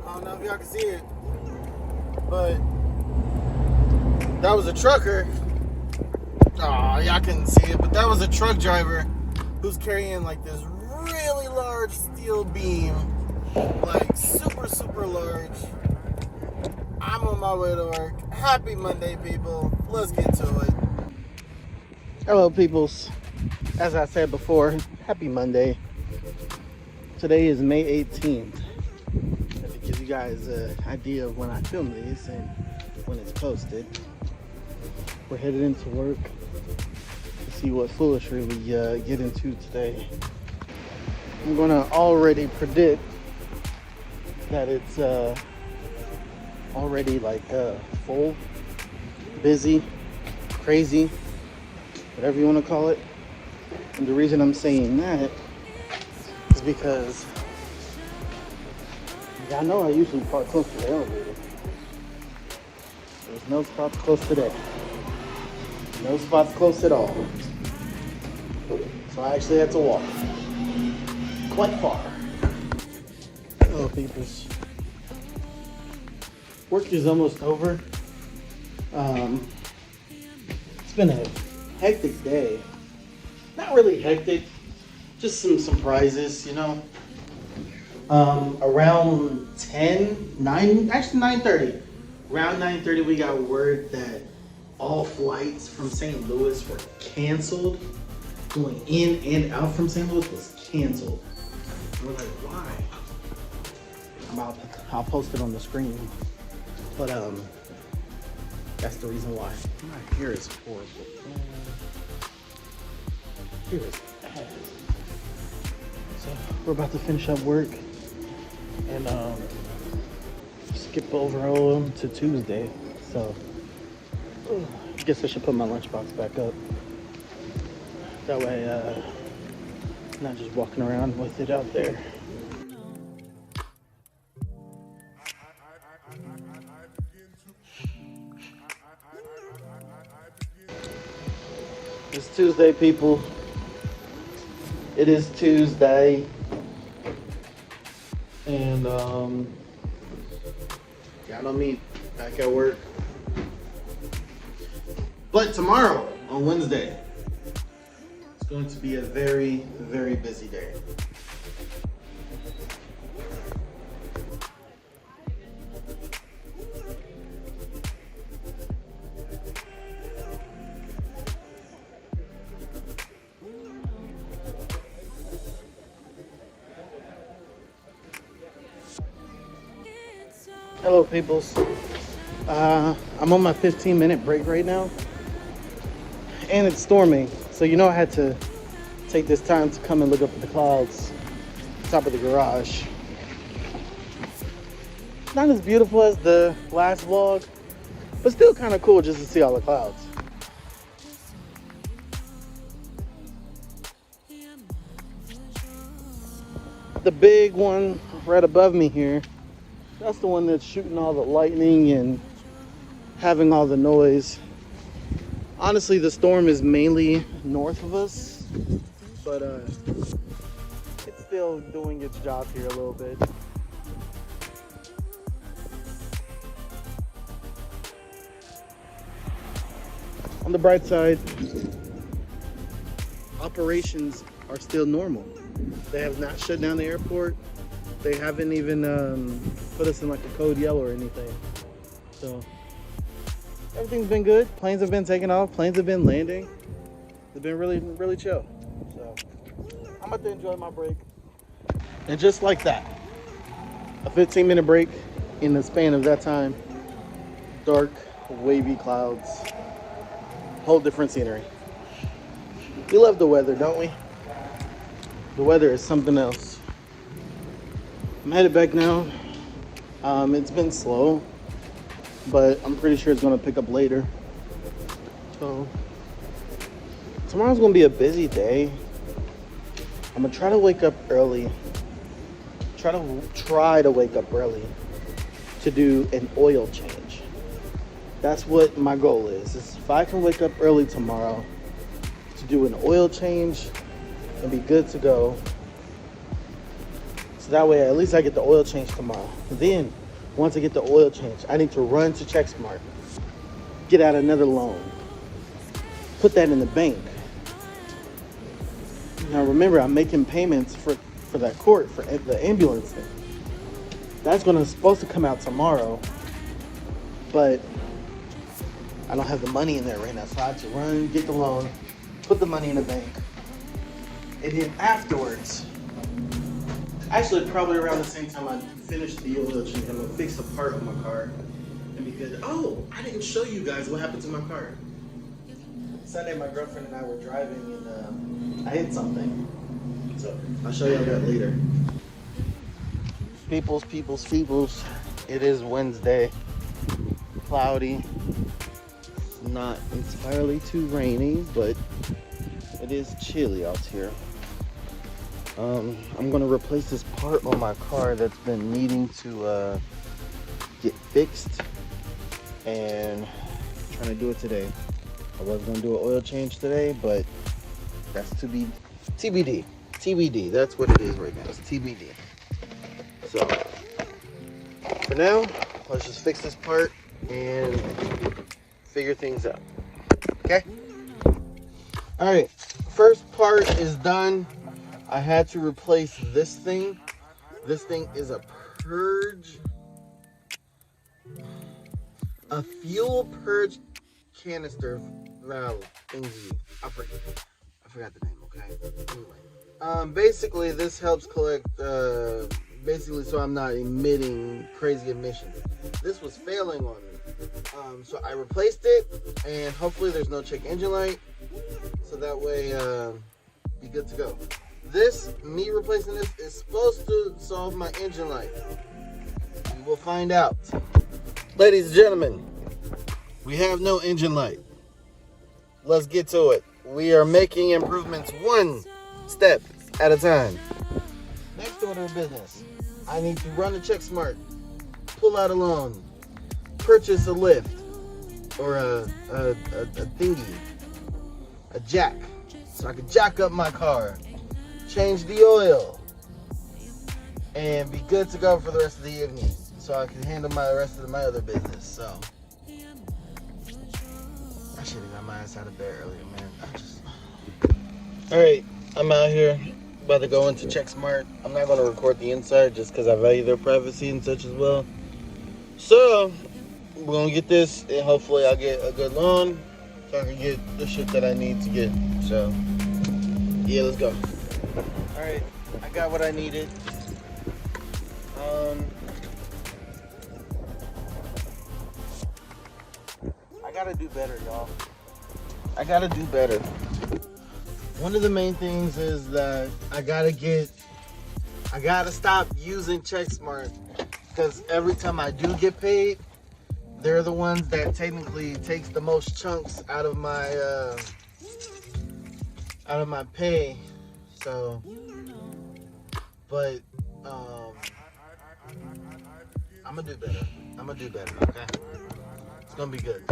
I don't know if y'all can see it, but that was a trucker. Oh, y'all couldn't see it, but that was a truck driver who's carrying like this really large steel beam, like super, super large. I'm on my way to work. Happy Monday, people. Let's get to it. Hello, peoples. As I said before, happy Monday. Today is May 18th. To give you guys an idea of when I film these and when it's posted. We're headed into work to see what foolery we get into today. I'm gonna already predict that it's already like full, busy, crazy, whatever you want to call it. And the reason I'm saying that is because I know I usually park close to the elevator. There's no spots close to that. No spots close at all. So I actually had to walk quite far. Hello, peoples. Work is almost over. It's been a hectic day. Not really hectic, just some surprises, you know. Around 9:30. Around 9:30 we got word that all flights from St. Louis were canceled. Going in and out from St. Louis was canceled. And we're like, why? I'll post it on the screen. But that's the reason why. My hair is horrible. Here is bad. So we're about to finish up work and skip over to Tuesday. So I guess I should put my lunchbox back up. That way, not just walking around with it out there. It's Tuesday, people. It is Tuesday. And, y'all know me, back at work. But tomorrow, on Wednesday, it's going to be a very, very busy day. Hello, peoples. I'm on my 15-minute break right now, and it's storming. So you know I had to take this time to come and look up at the clouds, top of the garage. Not as beautiful as the last vlog, but still kind of cool just to see all the clouds. The big one right above me here, that's the one that's shooting all the lightning and having all the noise. Honestly, the storm is mainly north of us, but it's still doing its job here a little bit. On the bright side, operations are still normal. They have not shut down the airport. They haven't even put us in like a code yellow or anything. So everything's been good. Planes have been taking off. Planes have been landing. It's been really, really chill. So I'm about to enjoy my break. And just like that, a 15-minute break in the span of that time, dark, wavy clouds. Whole different scenery. We love the weather, don't we? The weather is something else. I'm headed back now. It's been slow, but I'm pretty sure it's gonna pick up later. So tomorrow's gonna be a busy day. I'm gonna try to wake up early. Try to wake up early to do an oil change. That's what my goal is if I can wake up early tomorrow to do an oil change and be good to go. So that way at least I get the oil change tomorrow. Then once I get the oil change, I need to run to CheckSmart, get out another loan, put that in the bank. Now remember, I'm making payments for that court, for the ambulance thing. That's supposed to come out tomorrow, but I don't have the money in there right now, so I have to run, get the loan, put the money in the bank, and then afterwards, actually probably around the same time I finish the oil change, I'm gonna fix a part of my car and be good. Oh, I didn't show you guys what happened to my car. Sunday, my girlfriend and I were driving and I hit something. So I'll show you that later. Peoples. It is Wednesday. Cloudy. Not entirely too rainy, but it is chilly out here. I'm gonna replace this part on my car that's been needing to get fixed, and I'm trying to do it today. I was gonna do an oil change today, but that's to be TBD. TBD. That's what it is right now. It's TBD. So for now, let's just fix this part and figure things out. Okay. All right. First part is done. I had to replace this thing. This thing is a fuel purge canister valve thingy. I forgot the name. Okay. Anyway, basically this helps collect. Basically, so I'm not emitting crazy emissions. This was failing on me, so I replaced it, and hopefully there's no check engine light, so that way be good to go. Me replacing this is supposed to solve my engine light. We will find out. Ladies and gentlemen, we have no engine light. Let's get to it. We are making improvements one step at a time. Next order of business, I need to run to CheckSmart, pull out a loan, purchase a lift, or a thingy, a jack, so I can jack up my car, change the oil, and be good to go for the rest of the evening, so I can handle my rest of my other business. So I should have got my ass out of bed earlier, man. All right, I'm out here. About to go into CheckSmart. I'm not going to record the inside just because I value their privacy and such as well. So we're going to get this, and hopefully I'll get a good loan so I can get the shit that I need to get. So yeah, let's go. All right, I got what I needed. I gotta do better, y'all. I gotta do better. One of the main things is that I gotta stop using CheckSmart, because every time I do get paid, they're the ones that technically takes the most chunks out of my pay. So, but I'm gonna do better. Okay, it's gonna be good.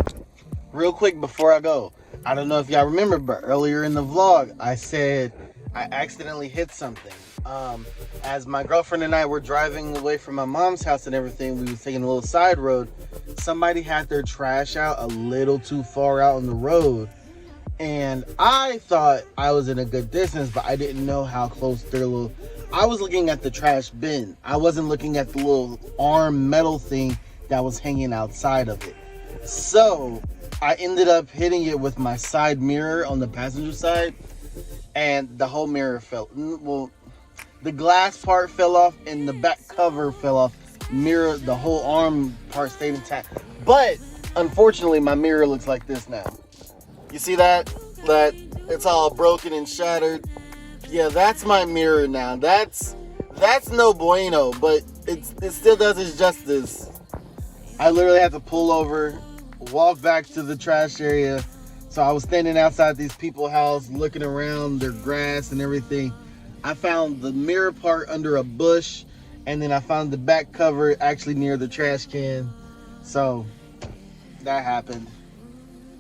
Real quick before I go, I don't know if y'all remember, but earlier in the vlog, I said I accidentally hit something. As my girlfriend and I were driving away from my mom's house and everything, we was taking a little side road. Somebody had their trash out a little too far out on the road. And I thought I was in a good distance, but I didn't know how close their little... I was looking at the trash bin. I wasn't looking at the little arm metal thing that was hanging outside of it. So I ended up hitting it with my side mirror on the passenger side, and the whole mirror fell. Well, the glass part fell off and the back cover fell off. The whole arm part stayed intact. But unfortunately, my mirror looks like this now. You see that? That it's all broken and shattered. Yeah, that's my mirror now. That's no bueno, but it still does its justice. I literally had to pull over, walk back to the trash area. So I was standing outside these people's house, looking around their grass and everything. I found the mirror part under a bush, and then I found the back cover actually near the trash can. So that happened.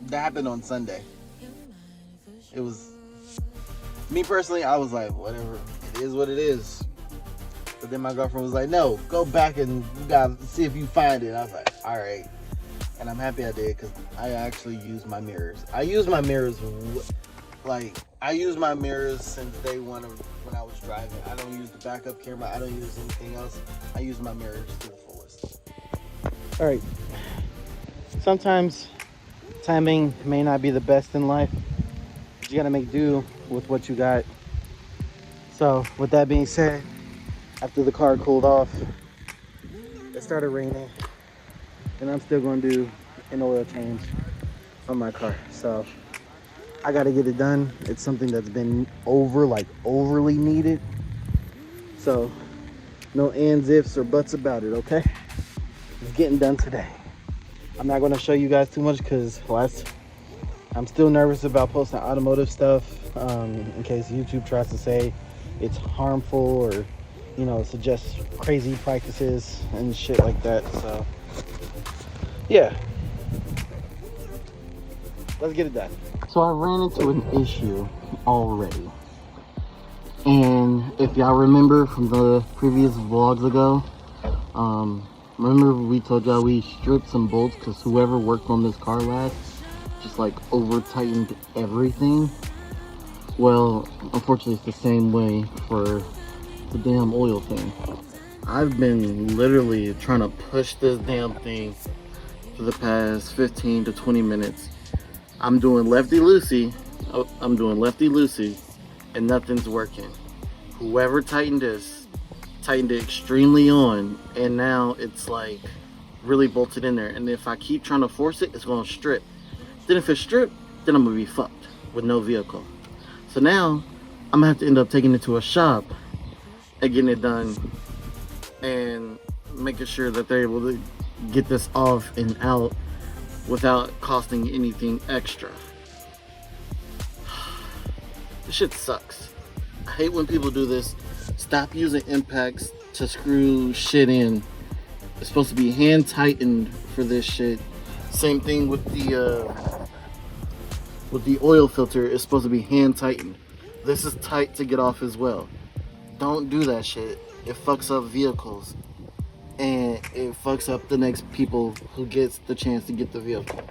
That happened on Sunday. It was, me personally, I was like, whatever, it is what it is. But then my girlfriend was like, no, go back and you gotta see if you find it. I was like, all right. And I'm happy I did, because I actually use my mirrors. I use my mirrors, I use my mirrors since day one of when I was driving. I don't use the backup camera. I don't use anything else. I use my mirrors to the fullest. All right. Sometimes timing may not be the best in life. You gotta make do with what you got. So with that being said, after the car cooled off, it started raining, and I'm still gonna do an oil change on my car. So I gotta get it done. It's something that's been overly needed. So no ands, ifs, or buts about it, okay? It's getting done today. I'm not gonna show you guys too much because I'm still nervous about posting automotive stuff in case YouTube tries to say it's harmful or, you know, suggests crazy practices and shit like that. So yeah, let's get it done. So I ran into an issue already, and if y'all remember from the previous vlogs ago, remember we told y'all we stripped some bolts because whoever worked on this car last just like over tightened everything. Well, unfortunately it's the same way for the damn oil thing. I've been literally trying to push this damn thing for the past 15 to 20 minutes. I'm doing lefty-loosey, and nothing's working. Whoever tightened this, tightened it extremely on, and now it's like really bolted in there. And if I keep trying to force it, it's gonna strip. Then if it's stripped, then I'm gonna be fucked with no vehicle. So now, I'm gonna have to end up taking it to a shop and getting it done and making sure that they're able to get this off and out without costing anything extra. This shit sucks. I hate when people do this. Stop using impacts to screw shit in. It's supposed to be hand tightened for this shit. Same thing with the oil filter. It's supposed to be hand tightened. This is tight to get off as well. Don't do that shit. It fucks up vehicles, and it fucks up the next people who gets the chance to get the vehicle.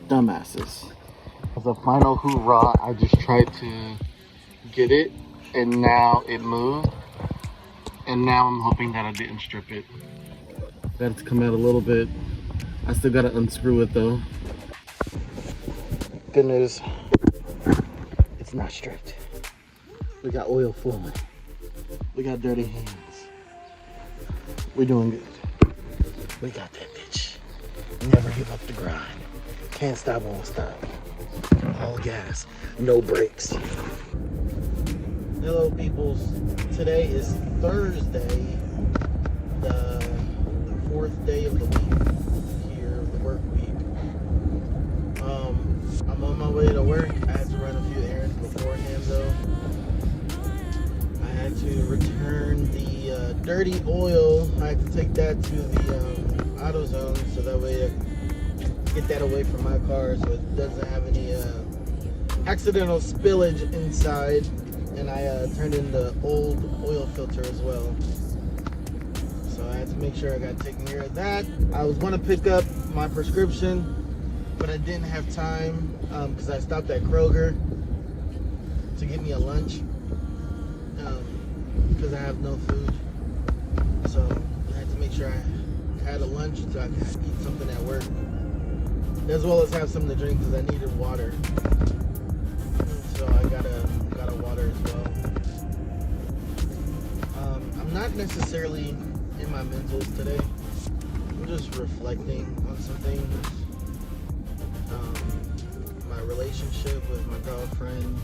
Dumbasses. As a final hoorah, I just tried to get it, and now it moved, and now I'm hoping that I didn't strip it. Got it to come out a little bit. I still gotta unscrew it though. Good news, it's not stripped. We got oil flowing. We got dirty hands. We're doing good. We got that bitch. Never give up the grind. Can't stop, won't stop. All gas, no brakes. Hello peoples. Today is Thursday, the 4th day of the week here, the work week. I'm on my way to work. I had to run a few errands beforehand though. I had to return the dirty oil. I had to take that to the AutoZone so that way I can get that away from my car so it doesn't have any accidental spillage inside. And I turned in the old oil filter as well. So I had to make sure I got taken care of that. I was going to pick up my prescription, but I didn't have time because I stopped at Kroger to get me a lunch because I have no food. So I had to make sure I had a lunch so I could eat something at work, as well as have something to drink because I needed water. So I got a water as well. I'm not necessarily in my mentals today. I'm just reflecting on some things. My relationship with my girlfriend,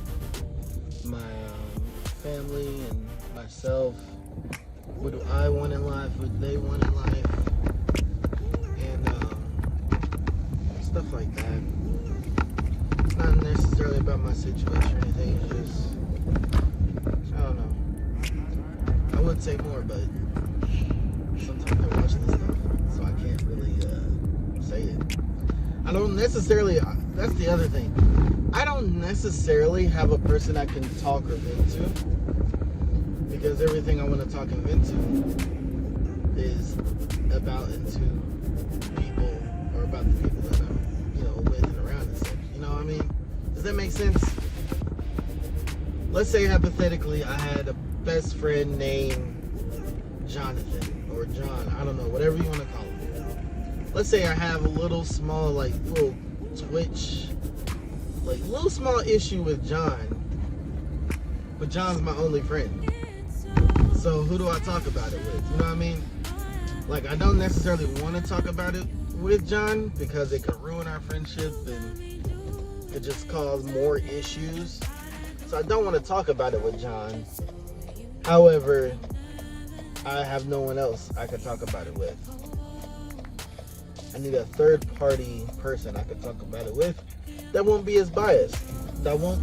my family, and myself. What do I want in life? What do they want in life? And stuff like that. It's not necessarily about my situation or anything. It's just, I don't know. I would say more, but sometimes I watch this stuff, so I can't really say it. I don't necessarily, that's the other thing. I don't necessarily have a person I can talk or vent to, because everything I want to talk and vent to is about into people, or about the people that I'm, with and around and such. You know what I mean? Does that make sense? Let's say hypothetically I had a best friend named Jonathan or John, I don't know, whatever you want to call him. Let's say I have a little small, little twitch, little small issue with John, but John's my only friend. So who do I talk about it with? You know what I mean? I don't necessarily want to talk about it with John because it could ruin our friendship and it just cause more issues. So I don't want to talk about it with John. However, I have no one else I could talk about it with. I need a third party person I could talk about it with that won't be as biased, that won't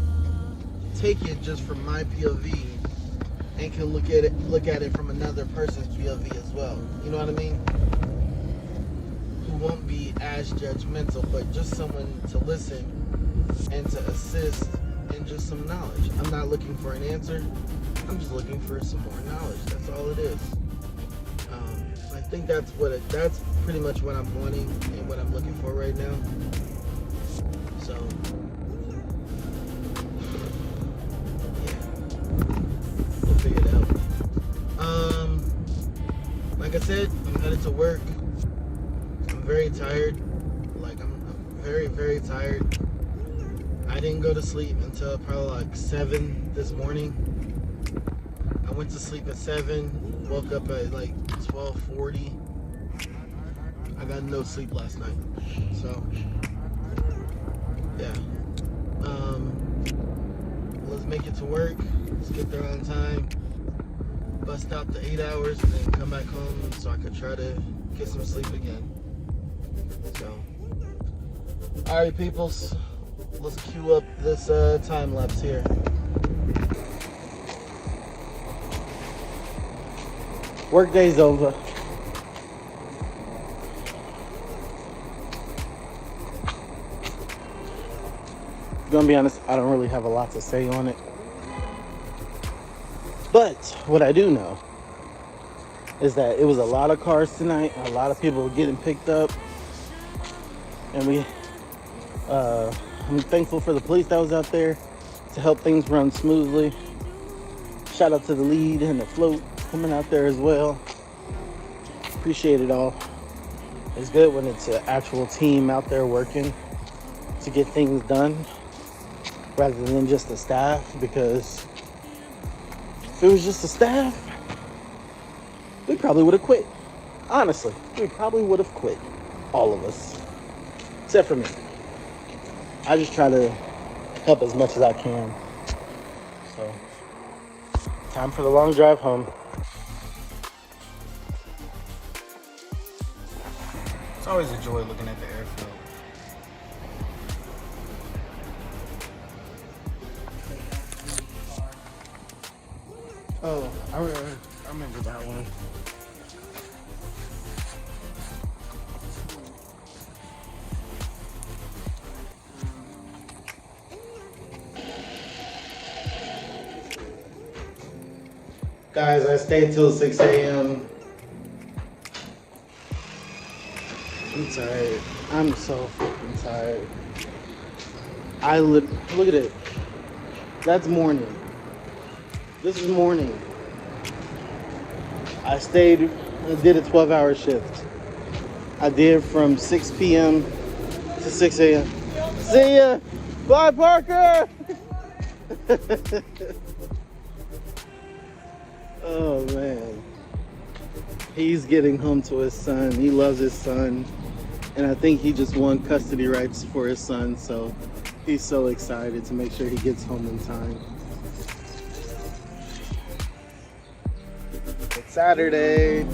take it just from my POV and can look at it from another person's POV as well. You know what I mean? Who won't be as judgmental, but just someone to listen and to assist in just some knowledge. I'm not looking for an answer. I'm just looking for some more knowledge. That's all it is. I think that's pretty much what I'm wanting and what I'm looking for right now. So, yeah, we'll figure it out. Like I said, I'm headed to work. I'm very tired. I'm very, very tired. I didn't go to sleep until probably 7 this morning. I went to sleep at 7, woke up at 12:40. I got no sleep last night. So, yeah. Let's make it to work. Let's get there on time. Bust out the 8 hours and then come back home so I could try to get some sleep again. So, alright, peoples. Let's cue up this time lapse here. Work day's over. Gonna be honest, I don't really have a lot to say on it. But what I do know is that it was a lot of cars tonight. A lot of people were getting picked up. And I'm thankful for the police that was out there to help things run smoothly. Shout out to the lead and the float coming out there as well. Appreciate it all. It's good when it's an actual team out there working to get things done rather than just the staff, because if it was just the staff, we probably would have quit. Honestly, we probably would have quit. All of us. Except for me. I just try to help as much as I can. So, time for the long drive home. It's always a joy looking at the airfield. Oh, I remember that one. Guys, I stayed till 6 a.m. I'm tired. I'm so fucking tired. Look at it. That's morning. This is morning. I did a 12-hour shift. I did from 6 p.m. to 6 a.m. See ya! Bye, Parker! Oh, man. He's getting home to his son. He loves his son. And I think he just won custody rights for his son. So he's so excited to make sure he gets home in time. It's Saturday.